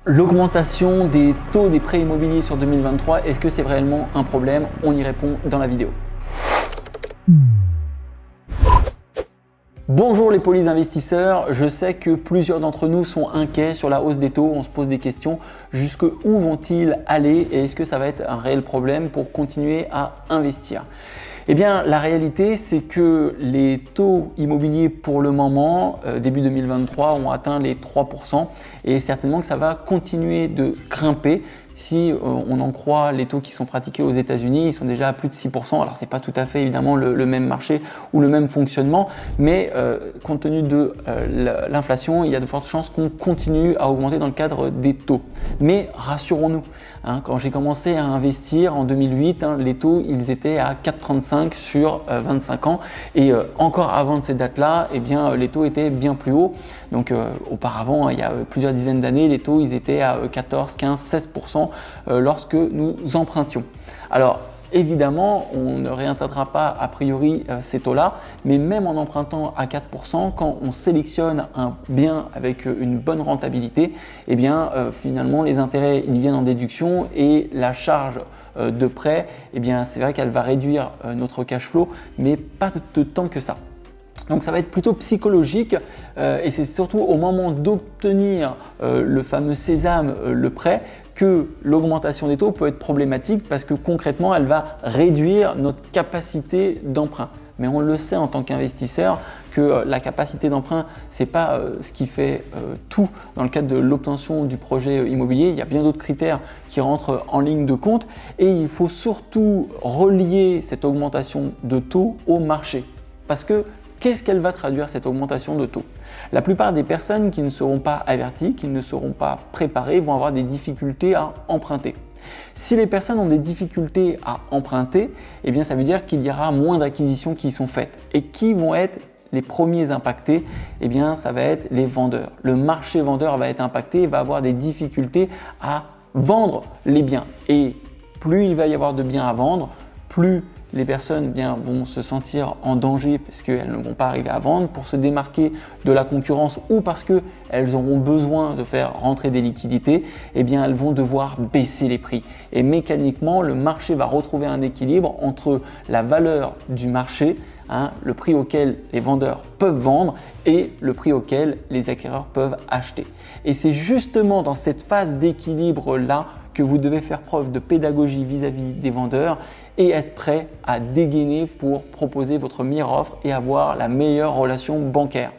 L'augmentation des taux des prêts immobiliers sur 2023, est-ce que c'est réellement un problème? On y répond dans la vidéo. Bonjour les polis investisseurs, je sais que plusieurs d'entre nous sont inquiets sur la hausse des taux, on se pose des questions, jusqu'où vont-ils aller et est-ce que ça va être un réel problème pour continuer à investir? Eh bien, la réalité, c'est que les taux immobiliers pour le moment, début 2023, ont atteint les 3% et certainement que ça va continuer de grimper. Si on en croit les taux qui sont pratiqués aux États-Unis, ils sont déjà à plus de 6%. Alors, ce n'est pas tout à fait évidemment le même marché ou le même fonctionnement, mais compte tenu de l'inflation, il y a de fortes chances qu'on continue à augmenter dans le cadre des taux. Mais rassurons-nous, quand j'ai commencé à investir en 2008, les taux ils étaient à 4,35 sur 25 ans et encore avant de ces dates-là, eh bien, les taux étaient bien plus hauts. Donc auparavant, il y a plusieurs dizaines d'années, les taux ils étaient à 14, 15, 16% lorsque nous empruntions. Alors évidemment, on ne réatteindra pas a priori ces taux-là, mais même en empruntant à 4%, quand on sélectionne un bien avec une bonne rentabilité, eh bien finalement les intérêts ils viennent en déduction et la charge de prêt, eh bien c'est vrai qu'elle va réduire notre cash flow, mais pas de tant que ça. Donc ça va être plutôt psychologique et c'est surtout au moment d'obtenir le fameux sésame, le prêt, que l'augmentation des taux peut être problématique parce que concrètement elle va réduire notre capacité d'emprunt. Mais on le sait en tant qu'investisseur que la capacité d'emprunt, ce n'est pas ce qui fait tout dans le cadre de l'obtention du projet immobilier. Il y a bien d'autres critères qui rentrent en ligne de compte et il faut surtout relier cette augmentation de taux au marché. Parce que qu'est-ce qu'elle va traduire cette augmentation de taux? La plupart des personnes qui ne seront pas averties, qui ne seront pas préparées, vont avoir des difficultés à emprunter. Si les personnes ont des difficultés à emprunter, eh bien ça veut dire qu'il y aura moins d'acquisitions qui sont faites. Et qui vont être les premiers impactés? Eh bien ça va être les vendeurs. Le marché vendeur va être impacté et va avoir des difficultés à vendre les biens. Et plus il va y avoir de biens à vendre, plus les personnes vont se sentir en danger parce qu'elles ne vont pas arriver à vendre pour se démarquer de la concurrence ou parce qu'elles auront besoin de faire rentrer des liquidités, eh bien elles vont devoir baisser les prix. Et mécaniquement, le marché va retrouver un équilibre entre la valeur du marché, le prix auquel les vendeurs peuvent vendre et le prix auquel les acquéreurs peuvent acheter. Et c'est justement dans cette phase d'équilibre-là que vous devez faire preuve de pédagogie vis-à-vis des vendeurs et être prêt à dégainer pour proposer votre meilleure offre et avoir la meilleure relation bancaire.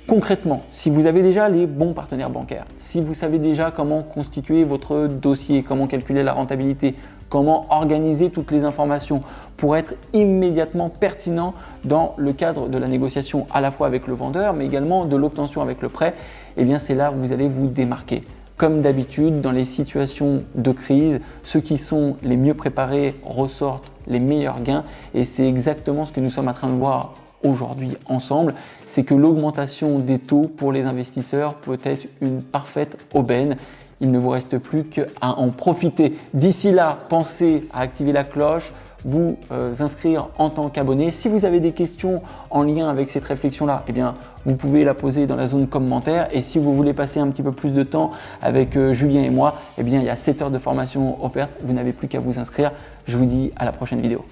Concrètement, si vous avez déjà les bons partenaires bancaires, si vous savez déjà comment constituer votre dossier, comment calculer la rentabilité, comment organiser toutes les informations pour être immédiatement pertinent dans le cadre de la négociation à la fois avec le vendeur mais également de l'obtention avec le prêt, eh bien c'est là où vous allez vous démarquer. Comme d'habitude, dans les situations de crise, ceux qui sont les mieux préparés ressortent les meilleurs gains et c'est exactement ce que nous sommes en train de voir aujourd'hui ensemble, c'est que l'augmentation des taux pour les investisseurs peut être une parfaite aubaine. Il ne vous reste plus qu'à en profiter. D'ici là, pensez à activer la cloche, vous inscrire en tant qu'abonné. Si vous avez des questions en lien avec cette réflexion-là, eh bien, vous pouvez la poser dans la zone commentaire. Et si vous voulez passer un petit peu plus de temps avec Julien et moi, eh bien, il y a 7 heures de formation offertes. Vous n'avez plus qu'à vous inscrire. Je vous dis à la prochaine vidéo.